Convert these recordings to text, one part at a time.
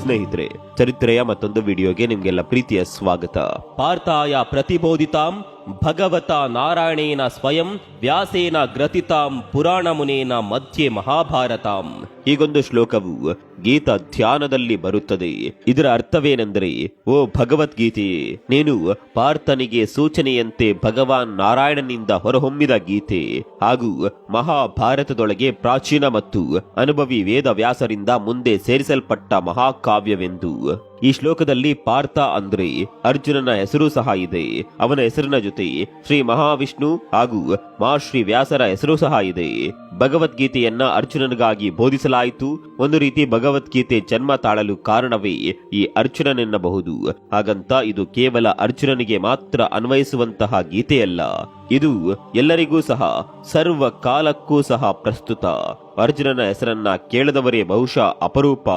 ಸ್ನೇಹಿತರೆ, ಚರಿತ್ರೆಯ ಮತ್ತೊಂದು ವಿಡಿಯೋಗೆ ನಿಮ್ಗೆಲ್ಲ ಪ್ರೀತಿಯ ಸ್ವಾಗತ. ಪಾರ್ಥಾಯ ಪ್ರತಿಬೋಧಿತಾಂ ಭಗವತ ನಾರಾಯಣೇನ ಸ್ವಯಂ ವ್ಯಾಸೇನ ಗ್ರಥಿತಾಂ ಪುರಾಣ ಮುನೇನ ಮಧ್ಯೆ ಮಹಾಭಾರತಾಂ. ಹೀಗೊಂದು ಶ್ಲೋಕವು ಗೀತಾ ಧ್ಯಾನದಲ್ಲಿ ಬರುತ್ತದೆ. ಇದರ ಅರ್ಥವೇನೆಂದರೆ, ಓ ಭಗವದ್ಗೀತೆಯೇ, ನೀನು ಪಾರ್ಥನಿಗೆ ಸೂಚನೆಯಂತೆ ಭಗವಾನ್ ನಾರಾಯಣನಿಂದ ಹೊರಹೊಮ್ಮಿದ ಗೀತೆ ಹಾಗೂ ಮಹಾಭಾರತದೊಳಗೆ ಪ್ರಾಚೀನ ಮತ್ತು ಅನುಭವಿ ವೇದ ವ್ಯಾಸರಿಂದ ಮುಂದೆ ಸೇರಿಸಲ್ಪಟ್ಟ ಮಹಾಕಾವ್ಯವೆಂದು. ಈ ಶ್ಲೋಕದಲ್ಲಿ ಪಾರ್ಥ ಅಂದ್ರೆ ಅರ್ಜುನನ ಹೆಸರು ಸಹ ಇದೆ. ಅವನ ಹೆಸರಿನ ಜೊತೆ ಶ್ರೀ ಮಹಾವಿಷ್ಣು ಹಾಗೂ ಶ್ರೀ ವ್ಯಾಸರ ಹೆಸರು ಸಹ ಇದೆ. ಭಗವದ್ಗೀತೆಯನ್ನ ಅರ್ಜುನನಿಗಾಗಿ ಬೋಧಿಸಲಾಯಿತು. ಒಂದು ರೀತಿ ಭಗವದ್ಗೀತೆ ಜನ್ಮ ತಾಳಲು ಕಾರಣವೇ ಈ ಅರ್ಜುನನೆನ್ನಬಹುದು. ಹಾಗಂತ ಇದು ಕೇವಲ ಅರ್ಜುನನಿಗೆ ಮಾತ್ರ ಅನ್ವಯಿಸುವಂತಹ ಗೀತೆಯಲ್ಲ, ಇದು ಎಲ್ಲರಿಗೂ ಸಹ ಸರ್ವ ಕಾಲಕ್ಕೂ ಸಹ ಪ್ರಸ್ತುತ. ಅರ್ಜುನನ ಹೆಸರನ್ನ ಕೇಳದವರೇ ಬಹುಶಃ ಅಪರೂಪ.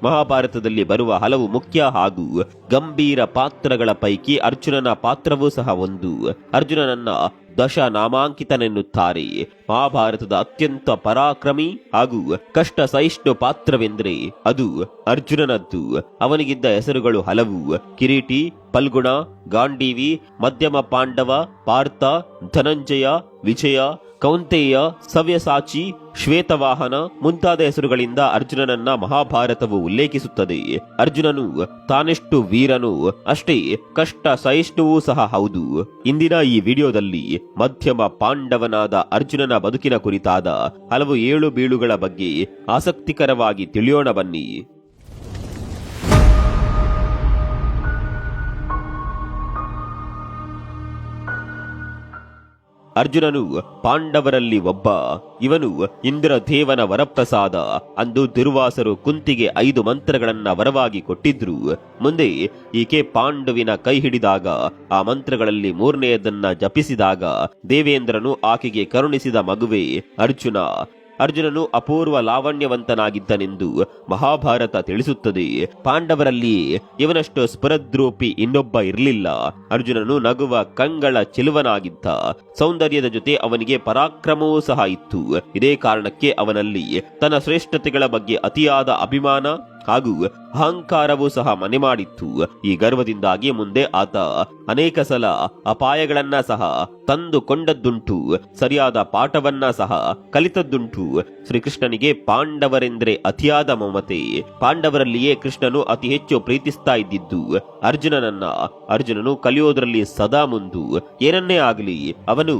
ಮಹಾಭಾರತದಲ್ಲಿ ಬರುವ ಹಲವು ಮುಖ್ಯ ಹಾಗೂ ಗಂಭೀರ ಪಾತ್ರಗಳ ಪೈಕಿ ಅರ್ಜುನನ ಪಾತ್ರವೂ ಸಹ ಒಂದು. ಅರ್ಜುನನನ್ನ ದಶ ನಾಮಾಂಕಿತನೆನ್ನುತ್ತಾರೆ. ಮಹಾಭಾರತದ ಅತ್ಯಂತ ಪರಾಕ್ರಮಿ ಹಾಗೂ ಕಷ್ಟ ಸಹಿಷ್ಣು ಪಾತ್ರವೆಂದರೆ ಅದು ಅರ್ಜುನನದ್ದು. ಅವನಿಗಿದ್ದ ಹೆಸರುಗಳು ಹಲವು: ಕಿರೀಟಿ, ಫಲ್ಗುಣ, ಗಾಂಡೀವಿ, ಮಧ್ಯಮ ಪಾಂಡವ, ಪಾರ್ಥ, ಧನಂಜಯ, ವಿಜಯ, ಕೌಂತೆಯ, ಸವ್ಯಸಾಚಿ, ಶ್ವೇತವಾಹನ ಮುಂತಾದ ಹೆಸರುಗಳಿಂದ ಅರ್ಜುನನನ್ನ ಮಹಾಭಾರತವು ಉಲ್ಲೇಖಿಸುತ್ತದೆ. ಅರ್ಜುನನು ತಾನೆಷ್ಟು ವೀರನು ಅಷ್ಟೇ ಕಷ್ಟ ಸಹಿಷ್ಣುವೂ ಸಹ ಹೌದು. ಇಂದಿನ ಈ ವಿಡಿಯೋದಲ್ಲಿ ಮಧ್ಯಮ ಪಾಂಡವನಾದ ಅರ್ಜುನನ ಬದುಕಿನ ಕುರಿತಾದ ಹಲವು ಏಳು ಬೀಳುಗಳ ಬಗ್ಗೆ ಆಸಕ್ತಿಕರವಾಗಿ ತಿಳಿಯೋಣ ಬನ್ನಿ. ಅರ್ಜುನನು ಪಾಂಡವರಲ್ಲಿ ಒಬ್ಬ. ಇವನು ಇಂದ್ರದೇವನ ವರಪ್ರಸಾದ. ಅಂದು ದುರ್ವಾಸರು ಕುಂತಿಗೆ 5 ಮಂತ್ರಗಳನ್ನ ವರವಾಗಿ ಕೊಟ್ಟಿದ್ರು. ಮುಂದೆ ಈಕೆ ಪಾಂಡುವಿನ ಕೈ ಹಿಡಿದಾಗ ಆ ಮಂತ್ರಗಳಲ್ಲಿ 3ನೇದನ್ನ ಜಪಿಸಿದಾಗ ದೇವೇಂದ್ರನು ಆಕೆಗೆ ಕರುಣಿಸಿದ ಮಗುವೆ ಅರ್ಜುನ. ಅರ್ಜುನನು ಅಪೂರ್ವ ಲಾವಣ್ಯವಂತನಾಗಿದ್ದನೆಂದು ಮಹಾಭಾರತ ತಿಳಿಸುತ್ತದೆ. ಪಾಂಡವರಲ್ಲಿಯೇ ಇವನಷ್ಟು ಸ್ಫುರದ್ರೂಪಿ ಇನ್ನೊಬ್ಬ ಇರಲಿಲ್ಲ. ಅರ್ಜುನನು ನಗುವ ಕಂಗಳ ಚೆಲುವನಾಗಿದ್ದ. ಸೌಂದರ್ಯದ ಜೊತೆ ಅವನಿಗೆ ಪರಾಕ್ರಮವೂ ಸಹ ಇತ್ತು. ಇದೇ ಕಾರಣಕ್ಕೆ ಅವನಲ್ಲಿ ತನ್ನ ಶ್ರೇಷ್ಠತೆಗಳ ಬಗ್ಗೆ ಅತಿಯಾದ ಅಭಿಮಾನ ಹಾಗೂ ಅಹಂಕಾರವೂ ಸಹ ಮನೆ ಮಾಡಿತ್ತು. ಈ ಗರ್ವದಿಂದಾಗಿ ಮುಂದೆ ಆತ ಅನೇಕ ಸಲ ಅಪಾಯಗಳನ್ನ ಸಹ ತಂದುಕೊಂಡದ್ದುಂಟು. ಸರಿಯಾದ ಪಾಠವನ್ನ ಸಹ ಕಲಿತದ್ದುಂಟು. ಶ್ರೀಕೃಷ್ಣನಿಗೆ ಪಾಂಡವರೆಂದರೆ ಅತಿಯಾದ ಮಮತೆ. ಪಾಂಡವರಲ್ಲಿಯೇ ಕೃಷ್ಣನು ಅತಿ ಹೆಚ್ಚು ಪ್ರೀತಿಸ್ತಾ ಇದ್ದಿದ್ದು ಅರ್ಜುನನನ್ನ. ಅರ್ಜುನನು ಕಲಿಯೋದ್ರಲ್ಲಿ ಸದಾ ಮುಂದು. ಏನನ್ನೇ ಆಗಲಿ ಅವನು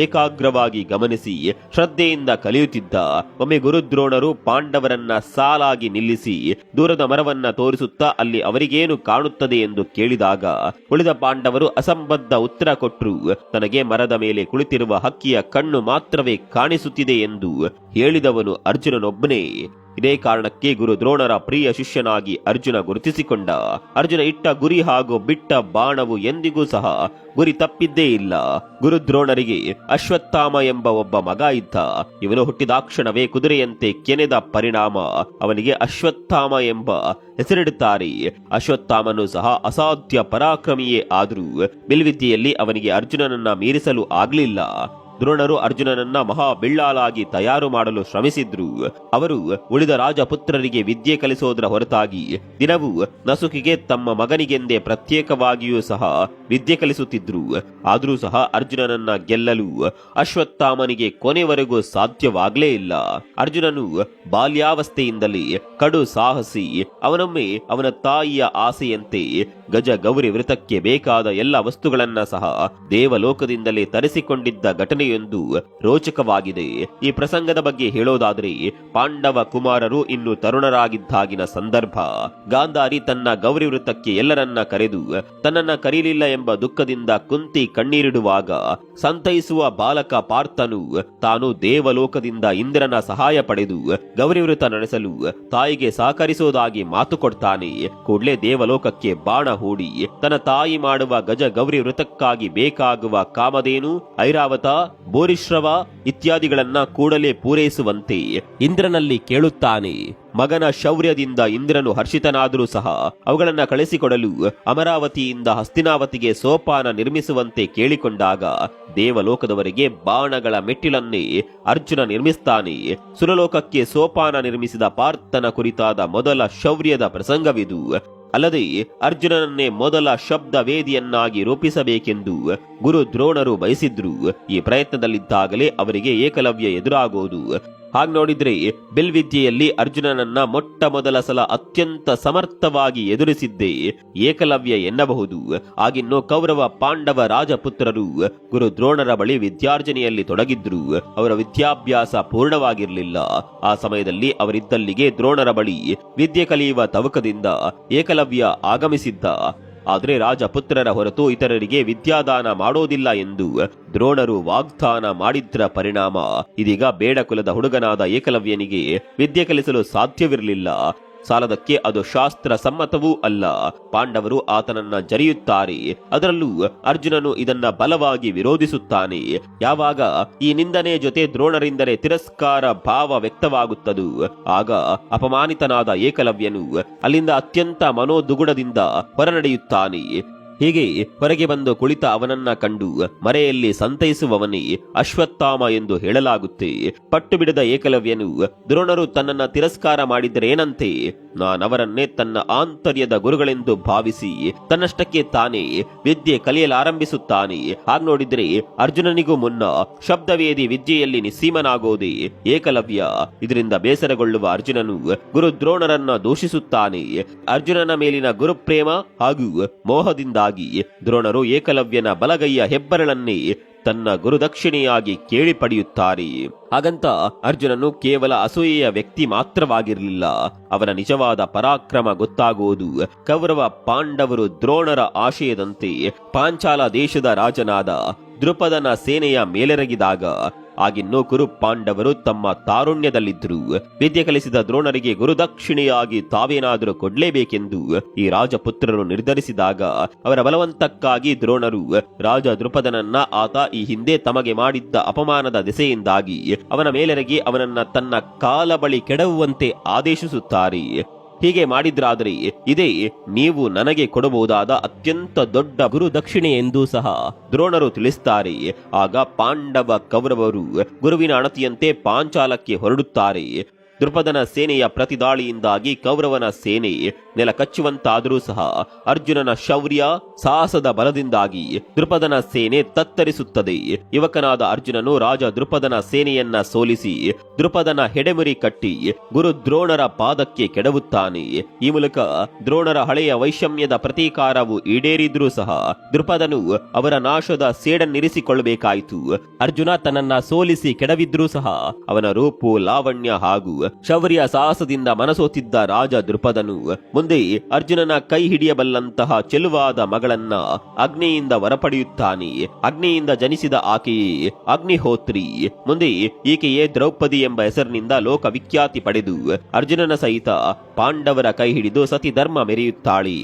ಏಕಾಗ್ರವಾಗಿ ಗಮನಿಸಿ ಶ್ರದ್ಧೆಯಿಂದ ಕಲಿಯುತ್ತಿದ್ದ. ಒಮ್ಮೆ ಗುರುದ್ರೋಣರು ಪಾಂಡವರನ್ನ ಸಾಲಾಗಿ ನಿಲ್ಲಿಸಿ ದೂರದ ಮರವನ್ನ ತೋರಿಸುತ್ತಾ ಅಲ್ಲಿ ಅವರಿಗೇನು ಕಾಣುತ್ತದೆ ಎಂದು ಕೇಳಿದಾಗ ಉಳಿದ ಪಾಂಡವರು ಅಸಂಬದ್ಧ ಉತ್ತರ ಕೊಟ್ಟರು. ತನಗೆ ಮರದ ಮೇಲೆ ಕುಳಿತಿರುವ ಹಕ್ಕಿಯ ಕಣ್ಣು ಮಾತ್ರವೇ ಕಾಣಿಸುತ್ತಿದೆ ಎಂದು ಹೇಳಿದವನು ಅರ್ಜುನನೊಬ್ಬನೇ. ಇದೇ ಕಾರಣಕ್ಕೆ ಗುರು ದ್ರೋಣರ ಪ್ರಿಯ ಶಿಷ್ಯನಾಗಿ ಅರ್ಜುನ ಗುರುತಿಸಿಕೊಂಡ. ಅರ್ಜುನ ಇಟ್ಟ ಗುರಿ ಹಾಗೂ ಬಿಟ್ಟ ಬಾಣವು ಎಂದಿಗೂ ಸಹ ಗುರಿ ತಪ್ಪಿದ್ದೇ ಇಲ್ಲ. ಗುರು ದ್ರೋಣರಿಗೆ ಅಶ್ವತ್ಥಾಮ ಎಂಬ ಒಬ್ಬ ಮಗ ಇದ್ದ. ಇವನು ಹುಟ್ಟಿದಾಕ್ಷಣವೇ ಕುದುರೆಯಂತೆ ಕೆನೆದ ಪರಿಣಾಮ ಅವನಿಗೆ ಅಶ್ವತ್ಥಾಮ ಎಂಬ ಹೆಸರಿಡುತ್ತಾರೆ. ಅಶ್ವತ್ಥಾಮನು ಸಹ ಅಸಾಧ್ಯ ಪರಾಕ್ರಮಿಯೇ ಆದರೂ ಬಿಲ್ವಿದ್ಯೆಯಲ್ಲಿ ಅವನಿಗೆ ಅರ್ಜುನನನ್ನ ಮೀರಿಸಲು ಆಗ್ಲಿಲ್ಲ. ದ್ರೋಣರು ಅರ್ಜುನನನ್ನ ಮಹಾ ಬಿಳ್ಳಾಲಾಗಿ ತಯಾರು ಮಾಡಲು ಶ್ರಮಿಸಿದ್ರು. ಅವರು ಉಳಿದ ರಾಜಪುತ್ರರಿಗೆ ವಿದ್ಯೆ ಕಲಿಸೋದರ ಹೊರತಾಗಿ ದಿನವೂ ನಸುಕಿಗೆ ತಮ್ಮ ಮಗನಿಗೆಂದೇ ಪ್ರತ್ಯೇಕವಾಗಿಯೂ ಸಹ ವಿದ್ಯೆ ಕಲಿಸುತ್ತಿದ್ರು. ಆದರೂ ಸಹ ಅರ್ಜುನನನ್ನ ಗೆಲ್ಲಲು ಅಶ್ವತ್ಥಾಮನಿಗೆ ಕೊನೆವರೆಗೂ ಸಾಧ್ಯವಾಗಲೇ ಇಲ್ಲ. ಅರ್ಜುನನು ಬಾಲ್ಯಾವಸ್ಥೆಯಿಂದಲೇ ಕಡು ಸಾಹಸಿ. ಅವನೊಮ್ಮೆ ಅವನ ತಾಯಿಯ ಆಸೆಯಂತೆ ಗಜ ಗೌರಿ ವೃತಕ್ಕೆ ಬೇಕಾದ ಎಲ್ಲ ವಸ್ತುಗಳನ್ನ ಸಹ ದೇವಲೋಕದಿಂದಲೇ ತರಿಸಿಕೊಂಡಿದ್ದ ಘಟನೆಯೊಂದು ರೋಚಕವಾಗಿದೆ. ಈ ಪ್ರಸಂಗದ ಬಗ್ಗೆ ಹೇಳೋದಾದರೆ, ಪಾಂಡವ ಕುಮಾರರು ಇನ್ನು ತರುಣರಾಗಿದ್ದಾಗಿನ ಸಂದರ್ಭ. ಗಾಂಧಾರಿ ತನ್ನ ಗೌರಿ ವೃತಕ್ಕೆ ಎಲ್ಲರನ್ನ ಕರೆದು ತನ್ನನ್ನ ಕರೀಲಿಲ್ಲ ಎಂಬ ದುಃಖದಿಂದ ಕುಂತಿ ಕಣ್ಣೀರಿಡುವಾಗ ಸಂತೈಸುವ ಬಾಲಕ ಪಾರ್ಥನು ತಾನು ದೇವಲೋಕದಿಂದ ಇಂದ್ರನ ಸಹಾಯ ಪಡೆದು ಗೌರಿವೃತ ನಡೆಸಲು ತಾಯಿಗೆ ಸಹಕರಿಸುವುದಾಗಿ ಮಾತು ಕೊಡ್ತಾನೆ. ಕೂಡಲೇ ದೇವಲೋಕಕ್ಕೆ ಬಾಣ ಹೂಡಿ ತನ್ನ ತಾಯಿ ಮಾಡುವ ಗಜ ಗೌರಿ ವೃತಕ್ಕಾಗಿ ಬೇಕಾಗುವ ಕಾಮಧೇನು, ಐರಾವತ, ಬೋರಿಶ್ರವ ಇತ್ಯಾದಿಗಳನ್ನ ಕೂಡಲೇ ಪೂರೈಸುವಂತೆ ಇಂದ್ರನಲ್ಲಿ ಕೇಳುತ್ತಾನೆ. ಮಗನ ಶೌರ್ಯದಿಂದ ಇಂದ್ರನು ಹರ್ಷಿತನಾದರೂ ಸಹ ಅವುಗಳನ್ನ ಕಳಿಸಿಕೊಡಲು ಅಮರಾವತಿಯಿಂದ ಹಸ್ತಿನಾವತಿಗೆ ಸೋಪಾನ ನಿರ್ಮಿಸುವಂತೆ ಕೇಳಿಕೊಂಡಾಗ ದೇವಲೋಕದವರೆಗೆ ಬಾಣಗಳ ಮೆಟ್ಟಿಲನ್ನೇ ಅರ್ಜುನ ನಿರ್ಮಿಸ್ತಾನೆ. ಸುರಲೋಕಕ್ಕೆ ಸೋಪಾನ ನಿರ್ಮಿಸಿದ ಪಾರ್ಥನ ಕುರಿತಾದ ಮೊದಲ ಶೌರ್ಯದ ಪ್ರಸಂಗವಿದು. ಅಲ್ಲದೆ ಅರ್ಜುನನನ್ನೇ ಮೊದಲ ಶಬ್ದ ವೇದಿಯನ್ನಾಗಿ ರೂಪಿಸಬೇಕೆಂದು ಗುರು ದ್ರೋಣರು ಬಯಸಿದ್ರು. ಈ ಪ್ರಯತ್ನದಲ್ಲಿದ್ದಾಗಲೇ ಅವರಿಗೆ ಏಕಲವ್ಯ ಎದುರಾಗೋದು. ಹಾಗೆ ನೋಡಿದ್ರೆ ಬಿಲ್ವಿದ್ಯೆಯಲ್ಲಿ ಅರ್ಜುನನನ್ನ ಮೊಟ್ಟ ಮೊದಲ ಸಲ ಅತ್ಯಂತ ಸಮರ್ಥವಾಗಿ ಎದುರಿಸಿದ್ದೇ ಏಕಲವ್ಯ ಎನ್ನಬಹುದು. ಆಗಿನ್ನೂ ಕೌರವ ಪಾಂಡವ ರಾಜಪುತ್ರರು ಗುರು ದ್ರೋಣರ ಬಳಿ ವಿದ್ಯಾರ್ಜನೆಯಲ್ಲಿ ತೊಡಗಿದ್ರು. ಅವರ ವಿದ್ಯಾಭ್ಯಾಸ ಪೂರ್ಣವಾಗಿರಲಿಲ್ಲ. ಆ ಸಮಯದಲ್ಲಿ ಅವರಿದ್ದಲ್ಲಿಗೆ ದ್ರೋಣರ ಬಳಿ ವಿದ್ಯೆ ಕಲಿಯುವ ತವಕದಿಂದ ಏಕಲವ್ಯ ಆಗಮಿಸಿದ್ದ. ಆದರೆ ರಾಜಪುತ್ರರ ಹೊರತು ಇತರರಿಗೆ ವಿದ್ಯಾದಾನ ಮಾಡೋದಿಲ್ಲ ಎಂದು ದ್ರೋಣರು ವಾಗ್ದಾನ ಮಾಡಿದ್ರ ಪರಿಣಾಮ ಇದೀಗ ಬೇಡ ಕುಲದ ಹುಡುಗನಾದ ಏಕಲವ್ಯನಿಗೆ ವಿದ್ಯೆ ಕಲಿಸಲು ಸಾಧ್ಯವಿರಲಿಲ್ಲ. ಸಾಲದಕ್ಕೆ ಅದು ಶಾಸ್ತ್ರ ಸಮ್ಮತವೂ ಅಲ್ಲ. ಪಾಂಡವರು ಆತನನ್ನ ಜರಿಯುತ್ತಾರೆ. ಅದರಲ್ಲೂ ಅರ್ಜುನನು ಇದನ್ನ ಬಲವಾಗಿ ವಿರೋಧಿಸುತ್ತಾನೆ. ಯಾವಾಗ ಈ ನಿಂದನೆ ಜೊತೆ ದ್ರೋಣರಿಂದಲೇ ತಿರಸ್ಕಾರ ಭಾವ ವ್ಯಕ್ತವಾಗುತ್ತದೋ ಆಗ ಅಪಮಾನಿತನಾದ ಏಕಲವ್ಯನು ಅಲ್ಲಿಂದ ಅತ್ಯಂತ ಮನೋದುಗುಡದಿಂದ ಹೊರನಡೆಯುತ್ತಾನೆ. ಹೀಗೆ ಹೊರಗೆ ಬಂದು ಕುಳಿತ ಅವನನ್ನ ಕಂಡು ಮರೆಯಲ್ಲಿ ಸಂತೈಸುವವನೇ ಅಶ್ವತ್ಥಾಮ ಎಂದು ಹೇಳಲಾಗುತ್ತೆ. ಪಟ್ಟು ಬಿಡದ ಏಕಲವ್ಯನು ದ್ರೋಣರು ತನ್ನನ್ನ ತಿರಸ್ಕಾರ ಮಾಡಿದರೇನಂತೆ, ನಾನವರನ್ನೇ ತನ್ನ ಆಂತರ್ಯದ ಗುರುಗಳೆಂದು ಭಾವಿಸಿ ತನ್ನಷ್ಟಕ್ಕೆ ತಾನೇ ವಿದ್ಯೆ ಕಲಿಯಲಾರಂಭಿಸುತ್ತಾನೆ. ಹಾಗೆ ನೋಡಿದ್ರೆ ಅರ್ಜುನನಿಗೂ ಮುನ್ನ ಶಬ್ದವೇದಿ ವಿದ್ಯೆಯಲ್ಲಿ ನಿಸ್ಸೀಮನಾಗೋದೆ ಏಕಲವ್ಯ. ಇದರಿಂದ ಬೇಸರಗೊಳ್ಳುವ ಅರ್ಜುನನು ಗುರು ದ್ರೋಣರನ್ನ ದೂಷಿಸುತ್ತಾನೆ. ಅರ್ಜುನನ ಮೇಲಿನ ಗುರುಪ್ರೇಮ ಹಾಗೂ ಮೋಹದಿಂದಾಗಿ ದ್ರೋಣರು ಏಕಲವ್ಯನ ಬಲಗೈಯ ಹೆಬ್ಬರಳನ್ನೇ ತನ್ನ ಗುರುದಕ್ಷಿಣೆಯಾಗಿ ಕೇಳಿ ಪಡೆಯುತ್ತಾರೆ. ಹಾಗಂತ ಅರ್ಜುನನು ಕೇವಲ ಅಸೂಯೆಯ ವ್ಯಕ್ತಿ ಮಾತ್ರವಾಗಿರಲಿಲ್ಲ. ಅವನ ನಿಜವಾದ ಪರಾಕ್ರಮ ಗೊತ್ತಾಗುವುದು ಕೌರವ ಪಾಂಡವರು ದ್ರೋಣರ ಆಶಯದಂತೆ ಪಾಂಚಾಲ ದೇಶದ ರಾಜನಾದ ದ್ರುಪದನ ಸೇನೆಯ ಮೇಲೆರಗಿದಾಗ. ಆಗಿನ್ನೂ ಕುರು ಪಾಂಡವರು ತಮ್ಮ ತಾರುಣ್ಯದಲ್ಲಿದ್ದರು. ವಿದ್ಯೆ ಕಲಿಸಿದ ದ್ರೋಣರಿಗೆ ಗುರುದಕ್ಷಿಣೆಯಾಗಿ ತಾವೇನಾದರೂ ಕೊಡ್ಲೇಬೇಕೆಂದು ಈ ರಾಜಪುತ್ರರು ನಿರ್ಧರಿಸಿದಾಗ ಅವರ ಬಲವಂತಕ್ಕಾಗಿ ದ್ರೋಣರು ರಾಜ ದ್ರುಪದನನ್ನ ಆತ ಈ ಹಿಂದೆ ತಮಗೆ ಮಾಡಿದ್ದ ಅಪಮಾನದ ದೆಸೆಯಿಂದಾಗಿ ಅವನ ಮೇಲೆರಗಿ ಅವನನ್ನ ತನ್ನ ಕಾಲ ಬಳಿ ಕೆಡವುವಂತೆ ಆದೇಶಿಸುತ್ತಾರೆ. ಹೀಗೆ ಮಾಡಿದ್ರಾದರೆ ಇದೇ ನೀವು ನನಗೆ ಕೊಡಬಹುದಾದ ಅತ್ಯಂತ ದೊಡ್ಡ ಗುರು ದಕ್ಷಿಣೆ ಎಂದೂ ಸಹ ದ್ರೋಣರು ತಿಳಿಸುತ್ತಾರೆ. ಆಗ ಪಾಂಡವ ಕೌರವರು ಗುರುವಿನ ಅಣತಿಯಂತೆ ಪಾಂಚಾಲಕ್ಕೆ ಹೊರಡುತ್ತಾರೆ. ದೃಪದನ ಸೇನೆಯ ಪ್ರತಿದಾಳಿಯಿಂದಾಗಿ ಕೌರವನ ಸೇನೆ ನೆಲ ಕಚ್ಚುವಂತಾದರೂ ಸಹ ಅರ್ಜುನನ ಶೌರ್ಯ ಸಾಹಸದ ಬಲದಿಂದಾಗಿ ದೃಪದನ ಸೇನೆ ತತ್ತರಿಸುತ್ತದೆ. ಯುವಕನಾದ ಅರ್ಜುನನು ರಾಜ ದೃಪದನ ಸೇನೆಯನ್ನ ಸೋಲಿಸಿ ದೃಪದನ ಹೆಡೆಮುರಿ ಕಟ್ಟಿ ಗುರು ದ್ರೋಣರ ಪಾದಕ್ಕೆ ಕೆಡವುತ್ತಾನೆ. ಈ ಮೂಲಕ ದ್ರೋಣರ ಹಳೆಯ ವೈಷಮ್ಯದ ಪ್ರತೀಕಾರವು ಈಡೇರಿದ್ರೂ ಸಹ ದೃಪದನು ಅವರ ನಾಶದ ಸೇಡನ್ನಿರಿಸಿಕೊಳ್ಳಬೇಕಾಯಿತು. ಅರ್ಜುನ ತನ್ನನ್ನ ಸೋಲಿಸಿ ಕೆಡವಿದ್ರೂ ಸಹ ಅವನ ರೂಪು ಲಾವಣ್ಯ ಹಾಗೂ ಶೌರ್ಯ ಸಾಹಸದಿಂದ ಮನಸೋತಿದ್ದ ರಾಜ ದೃಪದನು ಮುಂದೆ ಅರ್ಜುನನ ಕೈ ಹಿಡಿಯಬಲ್ಲಂತಹ ಚೆಲುವಾದ ಮಗಳನ್ನ ಅಗ್ನಿಯಿಂದ ಹೊರಪಡೆಯುತ್ತಾನೆ. ಅಗ್ನಿಯಿಂದ ಜನಿಸಿದ ಆಕೆಯೇ ಅಗ್ನಿಹೋತ್ರಿ. ಮುಂದೆ ಈಕೆಯೇ ದ್ರೌಪದಿ ಎಂಬ ಹೆಸರಿನಿಂದ ಲೋಕವಿಖ್ಯಾತಿ ಪಡೆದು ಅರ್ಜುನನ ಸಹಿತ ಪಾಂಡವರ ಕೈ ಹಿಡಿದು ಸತಿ ಧರ್ಮ ಮೆರೆಯುತ್ತಾಳೆ.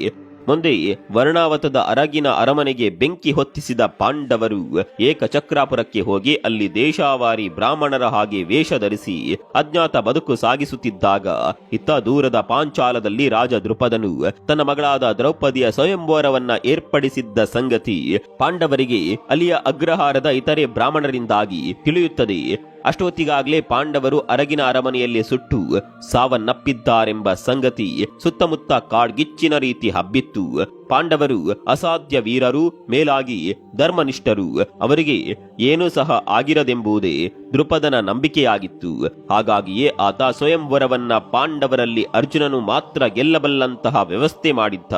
ಮುಂದೆ ವರ್ಣಾವತದ ಅರಗಿನ ಅರಮನೆಗೆ ಬೆಂಕಿ ಹೊತ್ತಿಸಿದ ಪಾಂಡವರು ಏಕಚಕ್ರಾಪುರಕ್ಕೆ ಹೋಗಿ ಅಲ್ಲಿ ದೇಶಾವಾರಿ ಬ್ರಾಹ್ಮಣರ ಹಾಗೆ ವೇಷ ಧರಿಸಿ ಅಜ್ಞಾತ ಬದುಕು ಸಾಗಿಸುತ್ತಿದ್ದಾಗ ಇತ್ತ ದೂರದ ಪಾಂಚಾಲದಲ್ಲಿ ರಾಜ ದೃಪದನು ತನ್ನ ಮಗಳಾದ ದ್ರೌಪದಿಯ ಸ್ವಯಂವರವನ್ನ ಏರ್ಪಡಿಸಿದ್ದ ಸಂಗತಿ ಪಾಂಡವರಿಗೆ ಅಲ್ಲಿಯ ಅಗ್ರಹಾರದ ಇತರೆ ಬ್ರಾಹ್ಮಣರಿಂದಾಗಿ ತಿಳಿಯುತ್ತದೆ. ಅಷ್ಟೊತ್ತಿಗಾಗಲೇ ಪಾಂಡವರು ಅರಗಿನ ಅರಮನೆಯಲ್ಲಿ ಸುಟ್ಟು ಸಾವನ್ನಪ್ಪಿದ್ದಾರೆಂಬ ಸಂಗತಿ ಸುತ್ತಮುತ್ತ ಕಾಡ್ಗಿಚ್ಚಿನ ರೀತಿ ಹಬ್ಬಿತ್ತು. ಪಾಂಡವರು ಅಸಾಧ್ಯ ವೀರರು, ಮೇಲಾಗಿ ಧರ್ಮನಿಷ್ಠರು. ಅವರಿಗೆ ಏನೂ ಸಹ ಆಗಿರದೆಂಬುದೇ ದೃಪದನ ನಂಬಿಕೆಯಾಗಿತ್ತು. ಹಾಗಾಗಿಯೇ ಆತ ಸ್ವಯಂವರವನ್ನ ಪಾಂಡವರಲ್ಲಿ ಅರ್ಜುನನು ಮಾತ್ರ ಗೆಲ್ಲಬಲ್ಲಂತಹ ವ್ಯವಸ್ಥೆ ಮಾಡಿದ್ದ.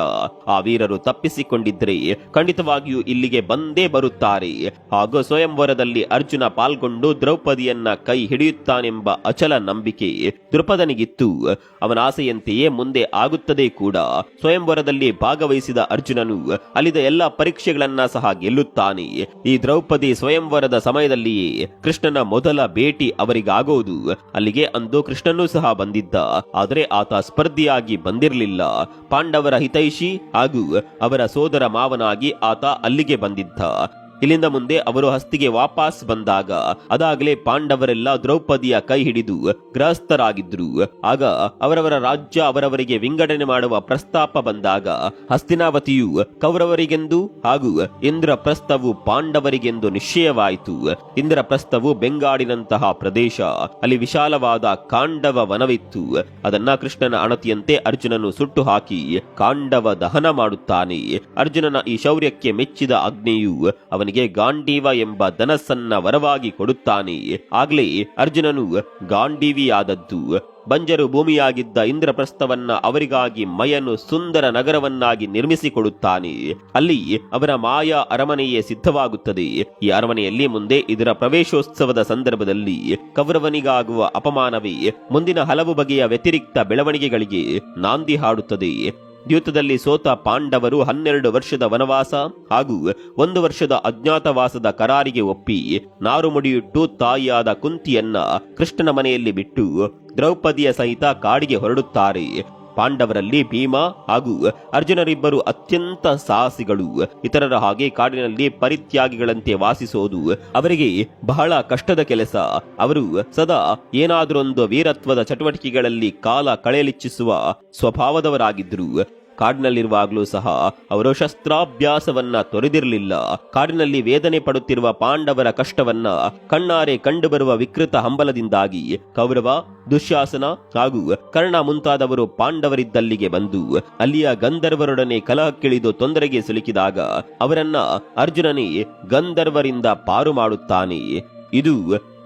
ಆ ವೀರರು ತಪ್ಪಿಸಿಕೊಂಡಿದ್ರೆ ಖಂಡಿತವಾಗಿಯೂ ಇಲ್ಲಿಗೆ ಬಂದೇ ಬರುತ್ತಾರೆ. ಹಾಗೂ ಸ್ವಯಂವರದಲ್ಲಿ ಅರ್ಜುನ ಪಾಲ್ಗೊಂಡು ದ್ರೌಪದಿಯನ್ನ ಕೈ ಹಿಡಿಯುತ್ತಾನೆಂಬ ಅಚಲ ನಂಬಿಕೆ ದೃಪದನಿಗಿತ್ತು. ಅವನ ಆಸೆಯಂತೆಯೇ ಮುಂದೆ ಆಗುತ್ತದೆ ಕೂಡ. ಸ್ವಯಂವರದಲ್ಲಿ ಭಾಗವಹಿಸಿದ ಅರ್ಜುನನು ಅಲ್ಲಿದ ಎಲ್ಲಾ ಪರೀಕ್ಷೆಗಳನ್ನ ಸಹ ಗೆಲ್ಲುತ್ತಾನೆ. ಈ ದ್ರೌಪದಿ ಸ್ವಯಂವರದ ಸಮಯದಲ್ಲಿಯೇ ಕೃಷ್ಣನ ಮೊದಲ ಭೇಟಿ ಅವರಿಗಾಗೋದು. ಅಲ್ಲಿಗೆ ಅಂದು ಕೃಷ್ಣನೂ ಸಹ ಬಂದಿದ್ದ, ಆದರೆ ಆತ ಸ್ಪರ್ಧಿಯಾಗಿ ಬಂದಿರಲಿಲ್ಲ. ಪಾಂಡವರ ಹಿತೈಷಿ ಹಾಗೂ ಅವರ ಸೋದರ ಮಾವನಾಗಿ ಆತ ಅಲ್ಲಿಗೆ ಬಂದಿದ್ದ. ಇಲ್ಲಿಂದ ಮುಂದೆ ಅವರು ಹಸ್ತಿಗೆ ವಾಪಸ್ ಬಂದಾಗ ಅದಾಗಲೇ ಪಾಂಡವರೆಲ್ಲ ದ್ರೌಪದಿಯ ಕೈ ಹಿಡಿದು ಗೃಹಸ್ಥರಾಗಿದ್ರು. ಆಗ ಅವರವರ ರಾಜ್ಯ ಅವರವರಿಗೆ ವಿಂಗಡಣೆ ಮಾಡುವ ಪ್ರಸ್ತಾಪ ಬಂದಾಗ ಹಸ್ತಿನಾವತಿಯು ಕೌರವರಿಗೆಂದು ಹಾಗೂ ಇಂದ್ರಪ್ರಸ್ಥವು ಪಾಂಡವರಿಗೆಂದು ನಿಶ್ಚಯವಾಯಿತು. ಇಂದ್ರಪ್ರಸ್ಥವು ಬೆಂಗಾಡಿನಂತಹ ಪ್ರದೇಶ, ಅಲ್ಲಿ ವಿಶಾಲವಾದ ಕಾಂಡವ ವನವಿತ್ತು. ಅದನ್ನ ಕೃಷ್ಣನ ಅಣತಿಯಂತೆ ಅರ್ಜುನನು ಸುಟ್ಟು ಹಾಕಿ ಕಾಂಡವ ದಹನ ಮಾಡುತ್ತಾನೆ. ಅರ್ಜುನನ ಈ ಶೌರ್ಯಕ್ಕೆ ಮೆಚ್ಚಿದ ಅಗ್ನಿಯು ಅವನಿಗೆ ಗಾಂಡೀವ ಎಂಬ ಧನಸ್ಸನ್ನ ವರವಾಗಿ ಕೊಡುತ್ತಾನೆ. ಆಗ್ಲೇ ಅರ್ಜುನನು ಗಾಂಡೀವಿಯಾದದ್ದು. ಬಂಜರು ಭೂಮಿಯಾಗಿದ್ದ ಇಂದ್ರಪ್ರಸ್ಥವನ್ನ ಅವರಿಗಾಗಿ ಮಯನು ಸುಂದರ ನಗರವನ್ನಾಗಿ ನಿರ್ಮಿಸಿಕೊಡುತ್ತಾನೆ. ಅಲ್ಲಿ ಅವರ ಮಾಯಾ ಅರಮನೆಯೇ ಸಿದ್ಧವಾಗುತ್ತದೆ. ಈ ಅರಮನೆಯಲ್ಲಿ ಮುಂದೆ ಇದರ ಪ್ರವೇಶೋತ್ಸವದ ಸಂದರ್ಭದಲ್ಲಿ ಕೌರವನಿಗಾಗುವ ಅಪಮಾನವೇ ಮುಂದಿನ ಹಲವು ಬಗೆಯ ವ್ಯತಿರಿಕ್ತ ಬೆಳವಣಿಗೆಗಳಿಗೆ ನಾಂದಿ ಹಾಡುತ್ತದೆ. ದ್ಯೂತದಲ್ಲಿ ಸೋತ ಪಾಂಡವರು 12 ವರ್ಷದ ವನವಾಸ ಹಾಗೂ 1 ವರ್ಷದ ಅಜ್ಞಾತವಾಸದ ಕರಾರಿಗೆ ಒಪ್ಪಿ ನಾರುಮುಡಿಯಿಟ್ಟು ತಾಯಿಯಾದ ಕುಂತಿಯನ್ನ ಕೃಷ್ಣನ ಮನೆಯಲ್ಲಿ ಬಿಟ್ಟು ದ್ರೌಪದಿಯ ಸಹಿತ ಕಾಡಿಗೆ ಹೊರಡುತ್ತಾರೆ. ಪಾಂಡವರಲ್ಲಿ ಭೀಮ ಹಾಗೂ ಅರ್ಜುನರಿಬ್ಬರು ಅತ್ಯಂತ ಸಾಹಸಿಗಳು. ಇತರರ ಹಾಗೆ ಕಾಡಿನಲ್ಲಿ ಪರಿತ್ಯಾಗಿಗಳಂತೆ ವಾಸಿಸೋದು ಅವರಿಗೆ ಬಹಳ ಕಷ್ಟದ ಕೆಲಸ. ಅವರು ಸದಾ ಏನಾದರೊಂದು ವೀರತ್ವದ ಚಟುವಟಿಕೆಗಳಲ್ಲಿ ಕಾಲ ಕಳೆಯಲಿಚ್ಛಿಸುವ ಸ್ವಭಾವದವರಾಗಿದ್ದರು. ಕಾಡಿನಲ್ಲಿರುವಾಗಲೂ ಸಹ ಅವರು ಶಸ್ತ್ರಾಭ್ಯಾಸವನ್ನ ತೊರೆದಿರಲಿಲ್ಲ. ಕಾಡಿನಲ್ಲಿ ವೇದನೆ ಪಡುತ್ತಿರುವ ಪಾಂಡವರ ಕಷ್ಟವನ್ನ ಕಣ್ಣಾರೆ ಕಂಡುಬರುವ ವಿಕೃತ ಹಂಬಲದಿಂದಾಗಿ ಕೌರವ, ದುಶ್ಯಾಸನ ಹಾಗೂ ಕರ್ಣ ಮುಂತಾದವರು ಪಾಂಡವರಿದ್ದಲ್ಲಿಗೆ ಬಂದು ಅಲ್ಲಿಯ ಗಂಧರ್ವರೊಡನೆ ಕಲಹಕ್ಕಿಳಿದು ತೊಂದರೆಗೆ ಸಿಲುಕಿದಾಗ ಅವರನ್ನ ಅರ್ಜುನನೇ ಗಂಧರ್ವರಿಂದ ಪಾರು ಮಾಡುತ್ತಾನೆ. ಇದು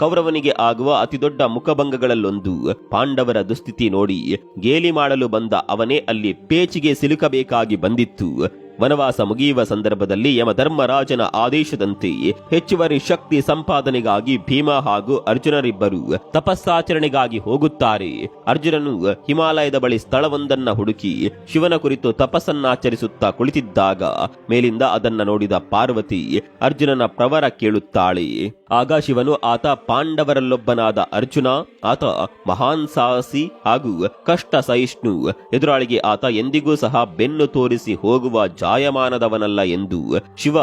ಕೌರವನಿಗೆ ಆಗುವ ಅತಿದೊಡ್ಡ ಮುಖಭಂಗಗಳಲ್ಲೊಂದು. ಪಾಂಡವರ ದುಸ್ಥಿತಿ ನೋಡಿ ಗೇಲಿ ಮಾಡಲು ಬಂದ ಅವನೇ ಅಲ್ಲಿ ಪೇಚಿಗೆ ಸಿಲುಕಬೇಕಾಗಿ ಬಂದಿತ್ತು. ವನವಾಸ ಮುಗಿಯುವ ಸಂದರ್ಭದಲ್ಲಿ ಯಮಧರ್ಮರಾಜನ ಆದೇಶದಂತೆ ಹೆಚ್ಚುವರಿ ಶಕ್ತಿ ಸಂಪಾದನೆಗಾಗಿ ಭೀಮ ಹಾಗೂ ಅರ್ಜುನರಿಬ್ಬರು ತಪಸ್ಸಾಚರಣೆಗಾಗಿ ಹೋಗುತ್ತಾರೆ. ಅರ್ಜುನನು ಹಿಮಾಲಯದ ಬಳಿ ಸ್ಥಳವೊಂದನ್ನ ಹುಡುಕಿ ಶಿವನ ಕುರಿತು ತಪಸ್ಸನ್ನಾಚರಿಸುತ್ತಾ ಕುಳಿತಿದ್ದಾಗ ಮೇಲಿಂದ ಅದನ್ನ ನೋಡಿದ ಪಾರ್ವತಿ ಅರ್ಜುನನ ಪ್ರವರ ಕೇಳುತ್ತಾಳೆ. ಆಗ ಶಿವನು ಆತ ಪಾಂಡವರಲ್ಲೊಬ್ಬನಾದ ಅರ್ಜುನ, ಆತ ಮಹಾನ್ ಸಾಹಸಿ ಹಾಗೂ ಕಷ್ಟ ಸಹಿಷ್ಣು. ಎದುರಾಳಿಗೆ ಆತ ಎಂದಿಗೂ ಸಹ ಬೆನ್ನು ತೋರಿಸಿ ಹೋಗುವ ಜಾಯಮಾನದವನಲ್ಲ ಎಂದು ಶಿವ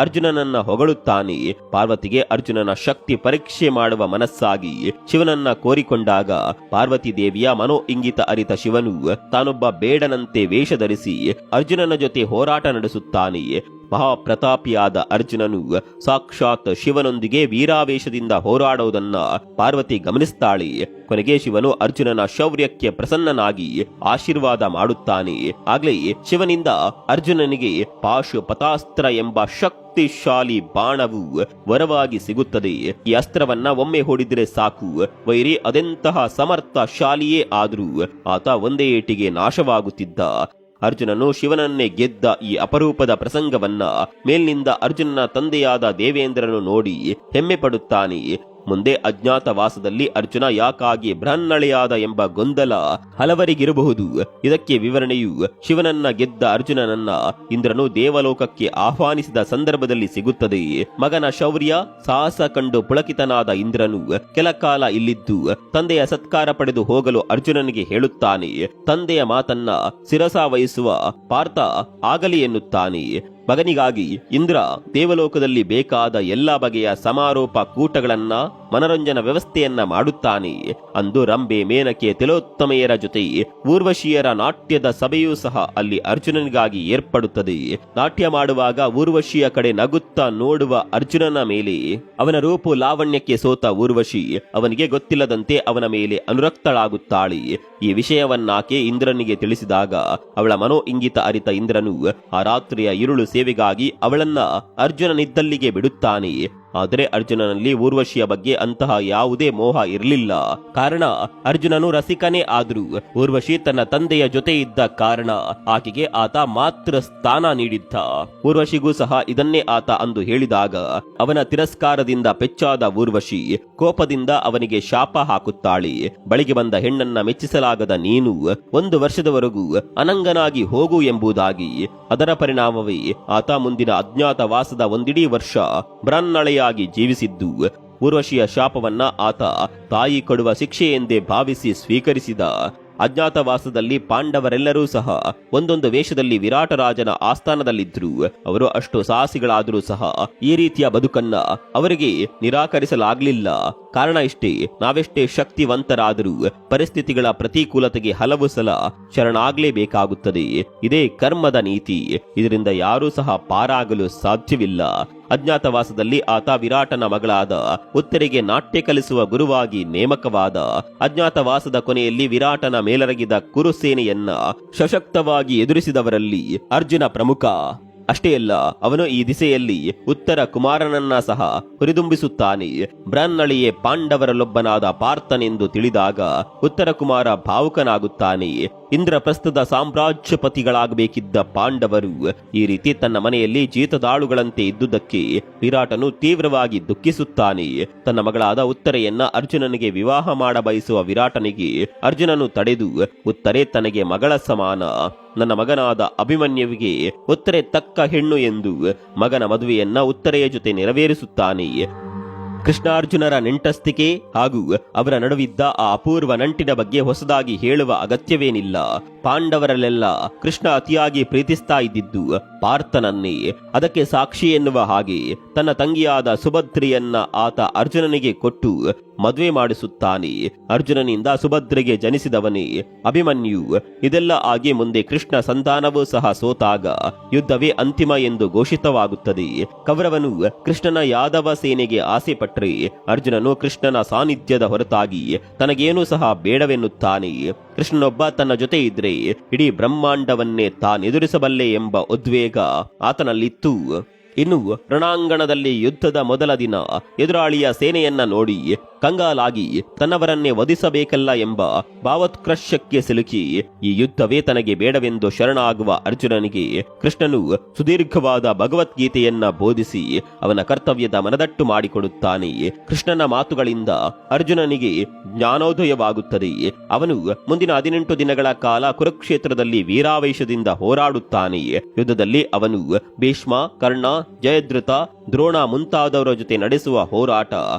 ಅರ್ಜುನನನ್ನ ಹೊಗಳುತ್ತಾನೆ. ಪಾರ್ವತಿಗೆ ಅರ್ಜುನನ ಶಕ್ತಿ ಪರೀಕ್ಷೆ ಮಾಡುವ ಮನಸ್ಸಾಗಿ ಶಿವನನ್ನ ಕೋರಿಕೊಂಡಾಗ ಪಾರ್ವತಿ ದೇವಿಯ ಮನೋ ಇಂಗಿತ ಅರಿತ ಶಿವನು ತಾನೊಬ್ಬ ಬೇಡನಂತೆ ವೇಷ ಧರಿಸಿ ಅರ್ಜುನನ ಜೊತೆ ಹೋರಾಟ ನಡೆಸುತ್ತಾನೆ. ಮಹಾಪ್ರತಾಪಿಯಾದ ಅರ್ಜುನನು ಸಾಕ್ಷಾತ್ ಶಿವನೊಂದಿಗೆ ವೀರಾವೇಶದಿಂದ ಹೋರಾಡುವುದನ್ನ ಪಾರ್ವತಿ ಗಮನಿಸ್ತಾಳೆ. ಕೊನೆಗೆ ಶಿವನು ಅರ್ಜುನನ ಶೌರ್ಯಕ್ಕೆ ಪ್ರಸನ್ನನಾಗಿ ಆಶೀರ್ವಾದ ಮಾಡುತ್ತಾನೆ. ಆಗ್ಲೇ ಶಿವನಿಂದ ಅರ್ಜುನನಿಗೆ ಪಾಶುಪತಾಸ್ತ್ರ ಎಂಬ ಶಕ್ತಿಶಾಲಿ ಬಾಣವು ವರವಾಗಿ ಸಿಗುತ್ತದೆ. ಈ ಅಸ್ತ್ರವನ್ನ ಒಮ್ಮೆ ಹೊಡಿದ್ರೆ ಸಾಕು, ವೈರಿ ಅದೆಂತಹ ಸಮರ್ಥ ಶಾಲಿಯೇ ಆದರೂ ಆತ ಒಂದೇ ಏಟಿಗೆ ನಾಶವಾಗುತ್ತಿದ್ದ. ಅರ್ಜುನನು ಶಿವನನ್ನೇ ಗೆದ್ದ ಈ ಅಪರೂಪದ ಪ್ರಸಂಗವನ್ನ ಮೇಲಿನಿಂದ ಅರ್ಜುನನ ತಂದೆಯಾದ ದೇವೇಂದ್ರನು ನೋಡಿ ಹೆಮ್ಮೆ ಪಡುತ್ತಾನೆ. ಮುಂದೆ ಅಜ್ಞಾತವಾಸದಲ್ಲಿ ಅರ್ಜುನ ಯಾಕಾಗಿ ಬೃಹನ್ನಳೆಯಾದ ಎಂಬ ಗೊಂದಲ ಹಲವರಿಗಿರಬಹುದು. ಇದಕ್ಕೆ ವಿವರಣೆಯು ಶಿವನನ್ನ ಗೆದ್ದ ಅರ್ಜುನನನ್ನ ಇಂದ್ರನು ದೇವಲೋಕಕ್ಕೆ ಆಹ್ವಾನಿಸಿದ ಸಂದರ್ಭದಲ್ಲಿ ಸಿಗುತ್ತದೆ. ಮಗನ ಶೌರ್ಯ ಸಾಹಸ ಕಂಡು ಪುಳಕಿತನಾದ ಇಂದ್ರನು ಕೆಲ ಕಾಲ ಇಲ್ಲಿದ್ದು ತಂದೆಯ ಸತ್ಕಾರ ಪಡೆದು ಹೋಗಲು ಅರ್ಜುನನಿಗೆ ಹೇಳುತ್ತಾನೆ. ತಂದೆಯ ಮಾತನ್ನ ಶಿರಸಾವಹಿಸುವ ಪಾರ್ಥ ಆಗಲಿ ಎನ್ನುತ್ತಾನೆ. ಮಗನಿಗಾಗಿ ಇಂದ್ರ ದೇವಲೋಕದಲ್ಲಿ ಬೇಕಾದ ಎಲ್ಲಾ ಬಗೆಯ ಸಮಾರೋಪ ಕೂಟಗಳನ್ನ ಮನರಂಜನಾ ವ್ಯವಸ್ಥೆಯನ್ನ ಮಾಡುತ್ತಾನೆ. ಅಂದು ರಂಬೆ, ಮೇನಕೆ, ತಿಲೋತ್ತಮೆಯರ ಜೊತೆ ಊರ್ವಶಿಯರ ನಾಟ್ಯದ ಸಭೆಯೂ ಸಹ ಅಲ್ಲಿ ಅರ್ಜುನನಿಗಾಗಿ ಏರ್ಪಡುತ್ತದೆ. ನಾಟ್ಯ ಮಾಡುವಾಗ ಊರ್ವಶಿಯ ಕಡೆ ನಗುತ್ತಾ ನೋಡುವ ಅರ್ಜುನನ ಮೇಲೆ ಅವನ ರೂಪು ಲಾವಣ್ಯಕ್ಕೆ ಸೋತ ಊರ್ವಶಿ ಅವನಿಗೆ ಗೊತ್ತಿಲ್ಲದಂತೆ ಅವನ ಮೇಲೆ ಅನುರಕ್ತಳಾಗುತ್ತಾಳೆ. ಈ ವಿಷಯವನ್ನಾಕೆ ಇಂದ್ರನಿಗೆ ತಿಳಿಸಿದಾಗ ಅವಳ ಮನೋ ಇಂಗಿತ ಅರಿತ ಇಂದ್ರನು ಆ ರಾತ್ರಿಯ ഇരുಳು ಸೇವೆಗಾಗಿ ಅವಳನ್ನ ಅರ್ಜುನನಿದ್ದಲ್ಲಿಗೆ ಬಿಡುತ್ತಾನೆ. ಆದರೆ ಅರ್ಜುನನಲ್ಲಿ ಊರ್ವಶಿಯ ಬಗ್ಗೆ ಅಂತಹ ಯಾವುದೇ ಮೋಹ ಇರಲಿಲ್ಲ. ಕಾರಣ ಅರ್ಜುನನು ರಸಿಕನೇ ಆದ್ರೂ ಊರ್ವಶಿ ತನ್ನ ತಂದೆಯ ಜೊತೆ ಇದ್ದ ಕಾರಣ ಆಕೆಗೆ ಆತ ಮಾತೃ ಸ್ಥಾನ ನೀಡಿದ್ದ. ಊರ್ವಶಿಗೂ ಸಹ ಇದನ್ನೇ ಆತ ಅಂದು ಹೇಳಿದಾಗ ಅವನ ತಿರಸ್ಕಾರದಿಂದ ಪೆಚ್ಚಾದ ಊರ್ವಶಿ ಕೋಪದಿಂದ ಅವನಿಗೆ ಶಾಪ ಹಾಕುತ್ತಾಳೆ. ಬಳಿಗೆ ಬಂದ ಹೆಣ್ಣನ್ನ ಮೆಚ್ಚಿಸಲಾಗದ ನೀನು 1 ವರ್ಷದವರೆಗೂ ಅನಂಗನಾಗಿ ಹೋಗು ಎಂಬುದಾಗಿ. ಅದರ ಪರಿಣಾಮವೇ ಆತ ಮುಂದಿನ ಅಜ್ಞಾತವಾಸದ 1 ವರ್ಷ ಬ್ರಹ್ಮಣಳೆಯಾಗಿ ಜೀವಿಸಿದ್ದು. ಊರ್ವಶಿಯ ಶಾಪವನ್ನ ಆತ ತಾಯಿ ಕೊಡುವ ಶಿಕ್ಷೆ ಎಂದೇ ಭಾವಿಸಿ ಸ್ವೀಕರಿಸಿದ. ಅಜ್ಞಾತವಾಸದಲ್ಲಿ ಪಾಂಡವರೆಲ್ಲರೂ ಸಹ ಒಂದೊಂದು ವೇಷದಲ್ಲಿ ವಿರಾಟರಾಜನ ಆಸ್ಥಾನದಲ್ಲಿದ್ರು. ಅವರು ಅಷ್ಟು ಸಾಹಸಿಗಳಾದರೂ ಸಹ ಈ ರೀತಿಯ ಬದುಕನ್ನ ಅವರಿಗೆ ನಿರಾಕರಿಸಲಾಗ್ಲಿಲ್ಲ. ಕಾರಣ ಇಷ್ಟೇ, ನಾವೆಷ್ಟೇ ಶಕ್ತಿವಂತರಾದರೂ ಪರಿಸ್ಥಿತಿಗಳ ಪ್ರತಿಕೂಲತೆಗೆ ಹಲವು ಸಲ ಶರಣಾಗ್ಲೇಬೇಕಾಗುತ್ತದೆ. ಇದೇ ಕರ್ಮದ ನೀತಿ. ಇದರಿಂದ ಯಾರೂ ಸಹ ಪಾರಾಗಲು ಸಾಧ್ಯವಿಲ್ಲ. ಅಜ್ಞಾತವಾಸದಲ್ಲಿ ಆತ ವಿರಾಟನ ಮಗಳಾದ ಉತ್ತರಿಗೆ ನಾಟ್ಯ ಕಲಿಸುವ ಗುರುವಾಗಿ ನೇಮಕವಾದ. ಅಜ್ಞಾತವಾಸದ ಕೊನೆಯಲ್ಲಿ ವಿರಾಟನ ಮೇಲರಗಿದ ಕುರುಸೇನೆಯನ್ನ ಸಶಕ್ತವಾಗಿ ಎದುರಿಸಿದವರಲ್ಲಿ ಅರ್ಜುನ ಪ್ರಮುಖ. ಅಷ್ಟೇ ಅಲ್ಲ, ಅವನು ಈ ದಿಸೆಯಲ್ಲಿ ಉತ್ತರ ಕುಮಾರನನ್ನ ಸಹ ಹುರಿದುಂಬಿಸುತ್ತಾನೆ. ಬ್ರಹ್ಮಣಳಿಯೇ ಪಾಂಡವರಲ್ಲೊಬ್ಬನಾದ ಪಾರ್ಥನೆಂದು ತಿಳಿದಾಗ ಉತ್ತರ ಕುಮಾರ ಭಾವುಕನಾಗುತ್ತಾನೆ. ಇಂದ್ರಪ್ರಸ್ಥದ ಸಾಮ್ರಾಜ್ಯಪತಿಗಳಾಗಬೇಕಿದ್ದ ಪಾಂಡವರು ಈ ರೀತಿ ತನ್ನ ಮನೆಯಲ್ಲಿ ಜೀತದಾಳುಗಳಂತೆ ಇದ್ದುದಕ್ಕೆ ವಿರಾಟನು ತೀವ್ರವಾಗಿ ದುಃಖಿಸುತ್ತಾನೆ. ತನ್ನ ಮಗಳಾದ ಉತ್ತರೆಯನ್ನ ಅರ್ಜುನನಿಗೆ ವಿವಾಹ ಮಾಡಬಯಸುವ ವಿರಾಟನಿಗೆ ಅರ್ಜುನನು ತಡೆದು, ಉತ್ತರೆ ತನಗೆ ಮಗಳ ಸಮಾನ, ನನ್ನ ಮಗನಾದ ಅಭಿಮನ್ಯುವಿಗೆ ಉತ್ತರೆ ತಕ್ಕ ಹೆಣ್ಣು ಎಂದು ಮಗನ ಮದುವೆಯನ್ನ ಉತ್ತರೆಯ ಜೊತೆ ನೆರವೇರಿಸುತ್ತಾನೆ. ಕೃಷ್ಣಾರ್ಜುನರ ನೆಂಟಸ್ತಿಕೆ ಹಾಗೂ ಅವರ ನಡುವಿದ್ದ ಆ ಅಪೂರ್ವ ನಂಟಿನ ಬಗ್ಗೆ ಹೊಸದಾಗಿ ಹೇಳುವ ಅಗತ್ಯವೇನಿಲ್ಲ. ಪಾಂಡವರಲ್ಲೆಲ್ಲ ಕೃಷ್ಣ ಅತಿಯಾಗಿ ಪ್ರೀತಿಸ್ತಾ ಇದ್ದಿದ್ದು ಪಾರ್ಥನನ್ನೇ. ಅದಕ್ಕೆ ಸಾಕ್ಷಿ ಎನ್ನುವ ಹಾಗೆ ತನ್ನ ತಂಗಿಯಾದ ಸುಭದ್ರೆಯನ್ನ ಆತ ಅರ್ಜುನನಿಗೆ ಕೊಟ್ಟು ಮದುವೆ ಮಾಡಿಸುತ್ತಾನೆ. ಅರ್ಜುನನಿಂದ ಸುಭದ್ರೆಗೆ ಜನಿಸಿದವನೇ ಅಭಿಮನ್ಯು. ಇದೆಲ್ಲ ಆಗಿ ಮುಂದೆ ಕೃಷ್ಣ ಸಂಧಾನವೂ ಸಹ ಸೋತಾಗ ಯುದ್ಧವೇ ಅಂತಿಮ ಎಂದು ಘೋಷಿತವಾಗುತ್ತದೆ. ಕೌರವನು ಕೃಷ್ಣನ ಯಾದವ ಸೇನೆಗೆ ಆಸೆ ಪಟ್ಟರೆ ಅರ್ಜುನನು ಕೃಷ್ಣನ ಸಾನ್ನಿಧ್ಯದ ಹೊರತಾಗಿ ತನಗೇನೂ ಸಹ ಬೇಡವೆನ್ನುತ್ತಾನೆ. ಕೃಷ್ಣನೊಬ್ಬ ತನ್ನ ಜೊತೆ ಇದ್ರೆ ಇಡೀ ಬ್ರಹ್ಮಾಂಡವನ್ನೇ ತಾನೆದುರಿಸಬಲ್ಲೆ ಎಂಬ ಉದ್ವೇಗ ಆತನಲ್ಲಿತ್ತು. ಇನ್ನು ರಣಾಂಗಣದಲ್ಲಿ ಯುದ್ಧದ ಮೊದಲ ದಿನ ಎದುರಾಳಿಯ ಸೇನೆಯನ್ನ ನೋಡಿ ಕಂಗಾಲಾಗಿ ತನ್ನವರನ್ನೇ ವಧಿಸಬೇಕಲ್ಲ ಎಂಬ ಭಾವೋತ್ಕರ್ಷಕ್ಕೆ ಸಿಲುಕಿ ಈ ಯುದ್ಧವೇ ತನಗೆ ಬೇಡವೆಂದು ಶರಣಾಗುವ ಅರ್ಜುನನಿಗೆ ಕೃಷ್ಣನು ಸುದೀರ್ಘವಾದ ಭಗವದ್ಗೀತೆಯನ್ನ ಬೋಧಿಸಿ ಅವನ ಕರ್ತವ್ಯದ ಮನದಟ್ಟು ಮಾಡಿಕೊಡುತ್ತಾನೆ. ಕೃಷ್ಣನ ಮಾತುಗಳಿಂದ ಅರ್ಜುನನಿಗೆ ಜ್ಞಾನೋದಯವಾಗುತ್ತದೆ. ಅವನು ಮುಂದಿನ 18 ದಿನಗಳ ಕಾಲ ಕುರುಕ್ಷೇತ್ರದಲ್ಲಿ ವೀರಾವೇಶದಿಂದ ಹೋರಾಡುತ್ತಾನೆ. ಯುದ್ಧದಲ್ಲಿ ಅವನು ಭೀಷ್ಮ, ಕರ್ಣ, ಜಯದ್ರಥ, ದ್ರೋಣ ಮುಂತಾದವರ ಜೊತೆ ನಡೆಸುವ ಹೋರಾಟ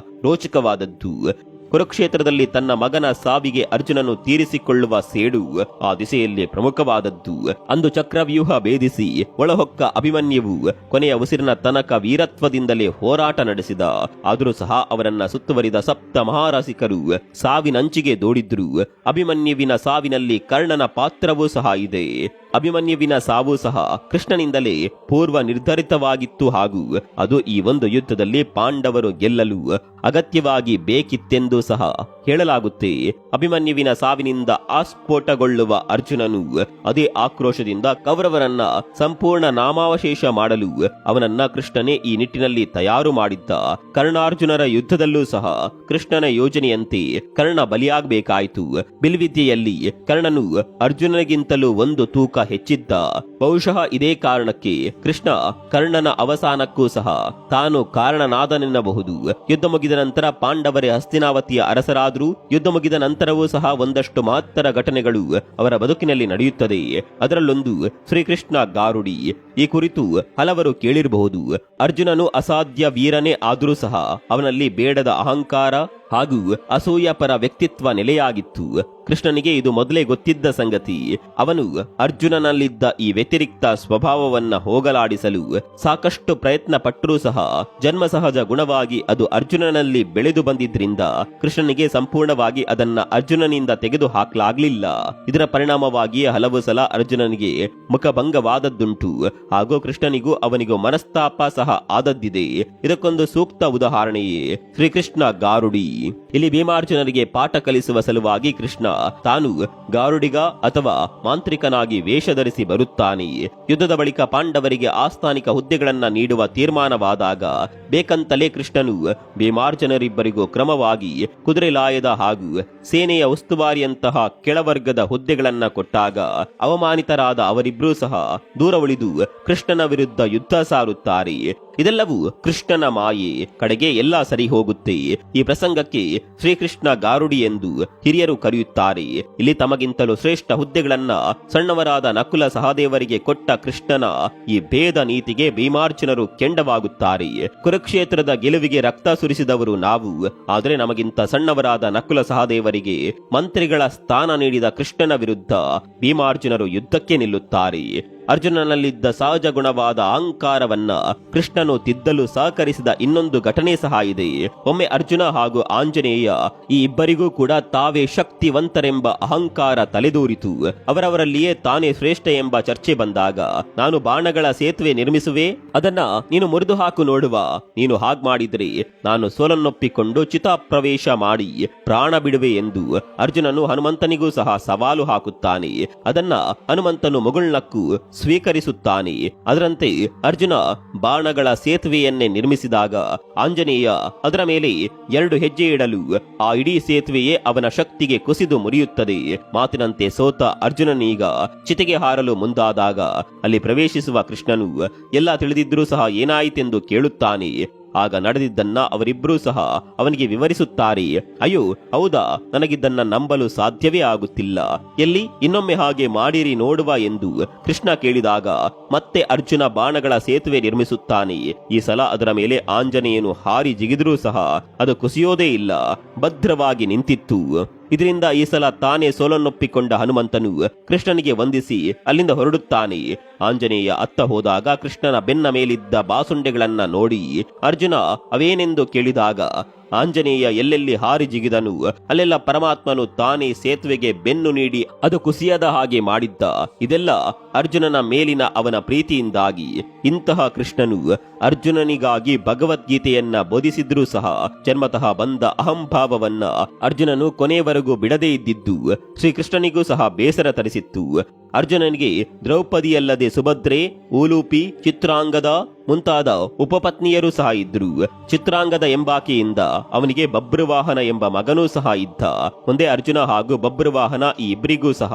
ರೋಚಕವಾದದ್ದು. ಕುರುಕ್ಷೇತ್ರದಲ್ಲಿ ತನ್ನ ಮಗನ ಸಾವಿಗೆ ಅರ್ಜುನನು ತೀರಿಸಿಕೊಳ್ಳುವ ಸೇಡು ಆ ದಿಸೆಯಲ್ಲಿ ಪ್ರಮುಖವಾದದ್ದು. ಅಂದು ಚಕ್ರವ್ಯೂಹ ಭೇದಿಸಿ ಒಳಹೊಕ್ಕ ಅಭಿಮನ್ಯುವು ಕೊನೆಯ ಉಸಿರಿನ ತನಕ ವೀರತ್ವದಿಂದಲೇ ಹೋರಾಟ ನಡೆಸಿದ. ಆದರೂ ಸಹ ಅವರನ್ನ ಸುತ್ತುವರಿದ 7 ಮಹಾರಸಿಕರು ಸಾವಿನಂಚಿಗೆ ದೋಡಿದ್ರು. ಅಭಿಮನ್ಯುವಿನ ಸಾವಿನಲ್ಲಿ ಕರ್ಣನ ಪಾತ್ರವೂ ಸಹ ಇದೆ. ಅಭಿಮನ್ಯುವಿನ ಸಾವು ಸಹ ಕೃಷ್ಣನಿಂದಲೇ ಪೂರ್ವ ನಿರ್ಧರಿತವಾಗಿತ್ತು ಹಾಗೂ ಅದು ಈ ಒಂದು ಯುದ್ಧದಲ್ಲಿ ಪಾಂಡವರು ಗೆಲ್ಲಲು ಅಗತ್ಯವಾಗಿ ಬೇಕಿತ್ತೆಂದು ಸಹ ಹೇಳಲಾಗುತ್ತೆ. ಅಭಿಮನ್ಯುವಿನ ಸಾವಿನಿಂದ ಆಸ್ಫೋಟಗೊಳ್ಳುವ ಅರ್ಜುನನು ಅದೇ ಆಕ್ರೋಶದಿಂದ ಕೌರವರನ್ನ ಸಂಪೂರ್ಣ ನಾಮಾವಶೇಷ ಮಾಡಲು ಅವನನ್ನ ಕೃಷ್ಣನೇ ಈ ನಿಟ್ಟಿನಲ್ಲಿ ತಯಾರು ಮಾಡಿದ್ದ. ಕರ್ಣಾರ್ಜುನರ ಯುದ್ಧದಲ್ಲೂ ಸಹ ಕೃಷ್ಣನ ಯೋಜನೆಯಂತೆ ಕರ್ಣ ಬಲಿಯಾಗಬೇಕಾಯಿತು. ಬಿಲ್ವಿದ್ಯೆಯಲ್ಲಿ ಕರ್ಣನು ಅರ್ಜುನನಿಗಿಂತಲೂ 1 ತೂಕ ಹೆಚ್ಚಿದ್ದ. ಬಹುಶಃ ಇದೇ ಕಾರಣಕ್ಕೆ ಕೃಷ್ಣ ಕರ್ಣನ ಅವಸಾನಕ್ಕೂ ಸಹ ತಾನು ಕಾರಣನಾದನೆನ್ನಬಹುದು. ಯುದ್ಧ ಮುಗಿದ ನಂತರ ಪಾಂಡವರೇ ಹಸ್ತಿನಾವತಿಯ ಅರಸರಾದರೂ ಯುದ್ಧ ಮುಗಿದ ನಂತರವೂ ಸಹ ಒಂದಷ್ಟು ಮಾತ್ರ ಘಟನೆಗಳು ಅವರ ಬದುಕಿನಲ್ಲಿ ನಡೆಯುತ್ತದೆ. ಅದರಲ್ಲೊಂದು ಶ್ರೀಕೃಷ್ಣ ಗಾರುಡಿ. ಈ ಕುರಿತು ಹಲವರು ಕೇಳಿರಬಹುದು. ಅರ್ಜುನನು ಅಸಾಧ್ಯ ವೀರನೇ ಆದರೂ ಸಹ ಅವನಲ್ಲಿ ಬೇಡದ ಅಹಂಕಾರ ಹಾಗೂ ಅಸೂಯಪರ ವ್ಯಕ್ತಿತ್ವ ನೆಲೆಯಾಗಿತ್ತು. ಕೃಷ್ಣನಿಗೆ ಇದು ಮೊದಲೇ ಗೊತ್ತಿದ್ದ ಸಂಗತಿ. ಅವನು ಅರ್ಜುನನಲ್ಲಿದ್ದ ಈ ವ್ಯತಿರಿಕ್ತ ಸ್ವಭಾವವನ್ನ ಹೋಗಲಾಡಿಸಲು ಸಾಕಷ್ಟು ಪ್ರಯತ್ನ ಪಟ್ಟರೂ ಸಹ ಜನ್ಮಸಹಜ ಗುಣವಾಗಿ ಅದು ಅರ್ಜುನನಲ್ಲಿ ಬೆಳೆದು ಬಂದಿದ್ರಿಂದ ಕೃಷ್ಣನಿಗೆ ಸಂಪೂರ್ಣವಾಗಿ ಅದನ್ನ ಅರ್ಜುನನಿಂದ ತೆಗೆದು ಹಾಕಲಾಗ್ಲಿಲ್ಲ. ಇದರ ಪರಿಣಾಮವಾಗಿ ಹಲವು ಸಲ ಅರ್ಜುನನಿಗೆ ಮುಖಭಂಗವಾದದ್ದುಂಟು ಹಾಗೂ ಕೃಷ್ಣನಿಗೂ ಅವನಿಗೂ ಮನಸ್ತಾಪ ಸಹ ಆದದ್ದಿದೆ. ಇದಕ್ಕೊಂದು ಸೂಕ್ತ ಉದಾಹರಣೆಯೇ ಶ್ರೀಕೃಷ್ಣ ಗಾರುಡಿ. ಇಲ್ಲಿ ಭೀಮಾರ್ಜುನರಿಗೆ ಪಾಠ ಕಲಿಸುವ ಸಲುವಾಗಿ ಕೃಷ್ಣ ತಾನು ಗಾರುಡಿಗ ಅಥವಾ ಮಾಂತ್ರಿಕನಾಗಿ ವೇಷ ಧರಿಸಿ ಬರುತ್ತಾನೆ. ಯುದ್ಧದ ಬಳಿಕ ಪಾಂಡವರಿಗೆ ಆಸ್ಥಾನಿಕ ಹುದ್ದೆಗಳನ್ನ ನೀಡುವ ತೀರ್ಮಾನವಾದಾಗ ಬೇಕಂತಲೇ ಕೃಷ್ಣನು ಭೀಮಾರ್ಜುನರಿಬ್ಬರಿಗೂ ಕ್ರಮವಾಗಿ ಕುದುರೆ ಲಾಯದ ಹಾಗೂ ಸೇನೆಯ ಉಸ್ತುವಾರಿಯಂತಹ ಕೆಳವರ್ಗದ ಹುದ್ದೆಗಳನ್ನ ಕೊಟ್ಟಾಗ ಅವಮಾನಿತರಾದ ಅವರಿಬ್ಬರೂ ಸಹ ದೂರ ಉಳಿದು ಕೃಷ್ಣನ ವಿರುದ್ಧ ಯುದ್ಧ ಸಾರುತ್ತಾರೆ. ಇದೆಲ್ಲವೂ ಕೃಷ್ಣನ ಮಾಯೆ. ಕಡೆಗೆ ಎಲ್ಲ ಸರಿ ಹೋಗುತ್ತೆ. ಈ ಪ್ರಸಂಗಕ್ಕೆ ಶ್ರೀಕೃಷ್ಣ ಗಾರುಡಿ ಎಂದು ಹಿರಿಯರು ಕರೆಯುತ್ತಾರೆ. ಇಲ್ಲಿ ತಮಗಿಂತಲೂ ಶ್ರೇಷ್ಠ ಹುದ್ದೆಗಳನ್ನ ಸಣ್ಣವರಾದ ನಕುಲ ಸಹದೇವರಿಗೆ ಕೊಟ್ಟ ಕೃಷ್ಣನ ಈ ಭೇದ ನೀತಿಗೆ ಭೀಮಾರ್ಜುನರು ಕೆಂಡವಾಗುತ್ತಾರೆ. ಕುರುಕ್ಷೇತ್ರದ ಗೆಲುವಿಗೆ ರಕ್ತ ಸುರಿಸಿದವರು ನಾವು, ಆದರೆ ನಮಗಿಂತ ಸಣ್ಣವರಾದ ನಕುಲ ಸಹದೇವರಿಗೆ ಮಂತ್ರಿಗಳ ಸ್ಥಾನ ನೀಡಿದ ಕೃಷ್ಣನ ವಿರುದ್ಧ ಭೀಮಾರ್ಜುನರು ಯುದ್ಧಕ್ಕೆ ನಿಲ್ಲುತ್ತಾರೆ. ಅರ್ಜುನನಲ್ಲಿದ್ದ ಸಹಜ ಗುಣವಾದ ಅಹಂಕಾರವನ್ನ ಕೃಷ್ಣನು ತಿದ್ದಲು ಸಹಕರಿಸಿದ ಇನ್ನೊಂದು ಘಟನೆ ಸಹ ಇದೆ. ಒಮ್ಮೆ ಅರ್ಜುನ ಹಾಗೂ ಆಂಜನೇಯ ಈ ಇಬ್ಬರಿಗೂ ಕೂಡ ತಾವೇ ಶಕ್ತಿವಂತರೆಂಬ ಅಹಂಕಾರ ತಲೆದೂರಿತು. ಅವರವರಲ್ಲಿಯೇ ತಾನೇ ಶ್ರೇಷ್ಠ ಎಂಬ ಚರ್ಚೆ ಬಂದಾಗ, ನಾನು ಬಾಣಗಳ ಸೇತುವೆ ನಿರ್ಮಿಸುವೆ, ಅದನ್ನ ನೀನು ಮುರಿದು ಹಾಕು ನೋಡುವ, ನೀನು ಹಾಗ್ ಮಾಡಿದ್ರೆ ನಾನು ಸೋಲನ್ನೊಪ್ಪಿಕೊಂಡು ಚಿತಾಪ್ರವೇಶ ಮಾಡಿ ಪ್ರಾಣ ಬಿಡುವೆ ಎಂದು ಅರ್ಜುನನು ಹನುಮಂತನಿಗೂ ಸಹ ಸವಾಲು ಹಾಕುತ್ತಾನೆ. ಅದನ್ನ ಹನುಮಂತನು ಮುಗುಳ್ನಕ್ಕು ಸ್ವೀಕರಿಸುತ್ತಾನೆ. ಅದರಂತೆ ಅರ್ಜುನ ಬಾಣಗಳ ಸೇತುವೆಯನ್ನೇ ನಿರ್ಮಿಸಿದಾಗ ಆಂಜನೇಯ ಅದರ ಮೇಲೆ 2 ಹೆಜ್ಜೆ ಇಡಲು ಆ ಇಡೀ ಸೇತುವೆಯೇ ಅವನ ಶಕ್ತಿಗೆ ಕುಸಿದು ಮುರಿಯುತ್ತದೆ. ಮಾತಿನಂತೆ ಸೋತ ಅರ್ಜುನನೀಗ ಚಿತೆಗೆ ಹಾರಲು ಮುಂದಾದಾಗ ಅಲ್ಲಿ ಪ್ರವೇಶಿಸುವ ಕೃಷ್ಣನು ಎಲ್ಲ ತಿಳಿದಿದ್ರೂ ಸಹ ಏನಾಯಿತೆಂದು ಕೇಳುತ್ತಾನೆ. ಆಗ ನಡೆದಿದ್ದನ್ನ ಅವರಿಬ್ಬರೂ ಸಹ ಅವನಿಗೆ ವಿವರಿಸುತ್ತಾರೆ. ಅಯ್ಯೋ ಹೌದಾ, ನನಗಿದ್ದನ್ನ ನಂಬಲು ಸಾಧ್ಯವೇ ಆಗುತ್ತಿಲ್ಲ, ಎಲ್ಲಿ ಇನ್ನೊಮ್ಮೆ ಹಾಗೆ ಮಾಡಿರಿ ನೋಡುವ ಎಂದು ಕೃಷ್ಣ ಕೇಳಿದಾಗ ಮತ್ತೆ ಅರ್ಜುನ ಬಾಣಗಳ ಸೇತುವೆ ನಿರ್ಮಿಸುತ್ತಾನೆ. ಈ ಸಲ ಅದರ ಮೇಲೆ ಆಂಜನೇಯನು ಹಾರಿ ಜಿಗಿದರೂ ಸಹ ಅದು ಕುಸಿಯೋದೇ ಇಲ್ಲ, ಭದ್ರವಾಗಿ ನಿಂತಿತ್ತು. ಇದರಿಂದ ಈ ಸಲ ತಾನೇ ಸೋಲನ್ನೊಪ್ಪಿಕೊಂಡ ಹನುಮಂತನು ಕೃಷ್ಣನಿಗೆ ವಂದಿಸಿ ಅಲ್ಲಿಂದ ಹೊರಡುತ್ತಾನೆ. ಆಂಜನೇಯ ಅತ್ತ ಹೋದಾಗ ಕೃಷ್ಣನ ಬೆನ್ನ ಮೇಲಿದ್ದ ಬಾಸುಂಡೆಗಳನ್ನ ನೋಡಿ ಅರ್ಜುನ ಅವೇನೆಂದು ಕೇಳಿದಾಗ ಆಂಜನೇಯ ಎಲ್ಲೆಲ್ಲಿ ಹಾರಿ ಜಿಗಿದನು ಅಲ್ಲೆಲ್ಲ ಪರಮಾತ್ಮನು ತಾನೇ ಸೇತುವೆಗೆ ಬೆನ್ನು ನೀಡಿ ಅದು ಕುಸಿಯದ ಹಾಗೆ ಮಾಡಿದ್ದ. ಇದೆಲ್ಲ ಅರ್ಜುನನ ಮೇಲಿನ ಅವನ ಪ್ರೀತಿಯಿಂದಾಗಿ. ಇಂತಹ ಕೃಷ್ಣನು ಅರ್ಜುನನಿಗಾಗಿ ಭಗವದ್ಗೀತೆಯನ್ನ ಬೋಧಿಸಿದ್ರೂ ಸಹ ಜನ್ಮತಃ ಬಂದ ಅಹಂಭಾವವನ್ನ ಅರ್ಜುನನು ಕೊನೆಯವರೆಗೂ ಬಿಡದೇ ಇದ್ದಿದ್ದು ಶ್ರೀಕೃಷ್ಣನಿಗೂ ಸಹ ಬೇಸರ ತರಿಸಿತ್ತು. ಅರ್ಜುನನಿಗೆ ದ್ರೌಪದಿಯಲ್ಲದೆ ಸುಭದ್ರೆ, ಊಲೂಪಿ, ಚಿತ್ರಾಂಗದ ಮುಂತಾದ ಉಪಪತ್ನಿಯರೂ ಸಹ ಇದ್ರು. ಚಿತ್ರಾಂಗದ ಎಂಬಾಕೆಯಿಂದ ಅವನಿಗೆ ಬಬ್ರುವಾಹನ ಎಂಬ ಮಗನೂ ಸಹ ಇದ್ದ. ಮುಂದೆ ಅರ್ಜುನ ಹಾಗೂ ಬಬ್ರುವಾಹನ ಈ ಇಬ್ಬರಿಗೂ ಸಹ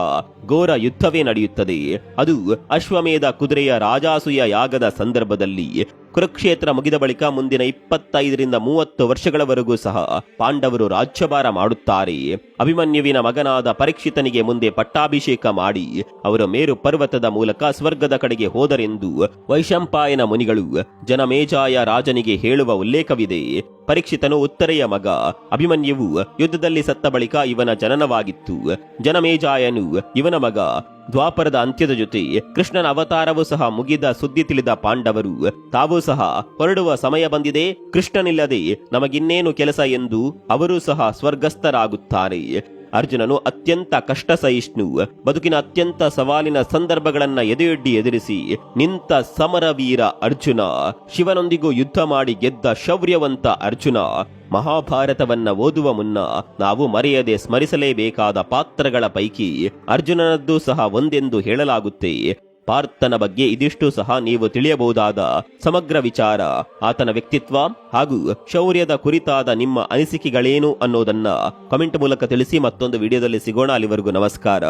ಘೋರ ಯುದ್ಧವೇ ನಡೆಯುತ್ತದೆ. ಅದು ಅಶ್ವಮೇಧ ಕುದುರೆಯ ರಾಜಾಸುಯ ಯಾಗದ ಸಂದರ್ಭದಲ್ಲಿ. ಕುರುಕ್ಷೇತ್ರ ಮುಗಿದ ಬಳಿಕ ಮುಂದಿನ 25ರಿಂದ 30 ವರ್ಷಗಳವರೆಗೂ ಸಹ ಪಾಂಡವರು ರಾಜ್ಯಭಾರ ಮಾಡುತ್ತಾರೆ. ಅಭಿಮನ್ಯುವಿನ ಮಗನಾದ ಪರೀಕ್ಷಿತನಿಗೆ ಮುಂದೆ ಪಟ್ಟಾಭಿಷೇಕ ಮಾಡಿ ಅವರು ಮೇರು ಪರ್ವತದ ಮೂಲಕ ಸ್ವರ್ಗದ ಕಡೆಗೆ ಹೋದರೆಂದು ವೈಶಂಪಾಯನ ಮುನಿಗಳು ಜನಮೇಜಾಯ ರಾಜನಿಗೆ ಹೇಳುವ ಉಲ್ಲೇಖವಿದೆ. ಪರೀಕ್ಷಿತನು ಉತ್ತರೆಯ ಮಗ. ಅಭಿಮನ್ಯುವು ಯುದ್ಧದಲ್ಲಿ ಸತ್ತ ಬಳಿಕ ಇವನ ಜನನವಾಗಿತ್ತು. ಜನಮೇಜಾಯನು ಇವನ ಮಗ. ದ್ವಾಪರದ ಅಂತ್ಯದ ಜೊತೆ ಕೃಷ್ಣನ ಅವತಾರವೂ ಸಹ ಮುಗಿದ ಸುದ್ದಿ ತಿಳಿದ ಪಾಂಡವರು ತಾವೂ ಸಹ ಹೊರಡುವ ಸಮಯ ಬಂದಿದೆ, ಕೃಷ್ಣನಿಲ್ಲದೆ ನಮಗಿನ್ನೇನು ಕೆಲಸ ಎಂದು ಅವರೂ ಸಹ ಸ್ವರ್ಗಸ್ಥರಾಗುತ್ತಾರೆ. ಅರ್ಜುನನು ಅತ್ಯಂತ ಕಷ್ಟ ಸಹಿಷ್ಣು, ಬದುಕಿನ ಅತ್ಯಂತ ಸವಾಲಿನ ಸಂದರ್ಭಗಳನ್ನ ಎದೆಯೊಡ್ಡಿ ಎದುರಿಸಿ ನಿಂತ ಸಮರವೀರ ಅರ್ಜುನ, ಶಿವನೊಂದಿಗೂ ಯುದ್ಧ ಮಾಡಿ ಗೆದ್ದ ಶೌರ್ಯವಂತ ಅರ್ಜುನ. ಮಹಾಭಾರತವನ್ನ ಓದುವ ಮುನ್ನ ನಾವು ಮರೆಯದೆ ಸ್ಮರಿಸಲೇಬೇಕಾದ ಪಾತ್ರಗಳ ಪೈಕಿ ಅರ್ಜುನನದ್ದು ಸಹ ಒಂದೆಂದು ಹೇಳಲಾಗುತ್ತೆ. ಪಾರ್ಥನ ಬಗ್ಗೆ ಇದಿಷ್ಟು ಸಹ ನೀವು ತಿಳಿಯಬಹುದಾದ ಸಮಗ್ರ ವಿಚಾರ. ಆತನ ವ್ಯಕ್ತಿತ್ವ ಹಾಗೂ ಶೌರ್ಯದ ಕುರಿತಾದ ನಿಮ್ಮ ಅನಿಸಿಕೆಗಳೇನು ಅನ್ನೋದನ್ನ ಕಮೆಂಟ್ ಮೂಲಕ ತಿಳಿಸಿ. ಮತ್ತೊಂದು ವಿಡಿಯೋದಲ್ಲಿ ಸಿಗೋಣ. ಅಲ್ಲಿವರೆಗೂ ನಮಸ್ಕಾರ.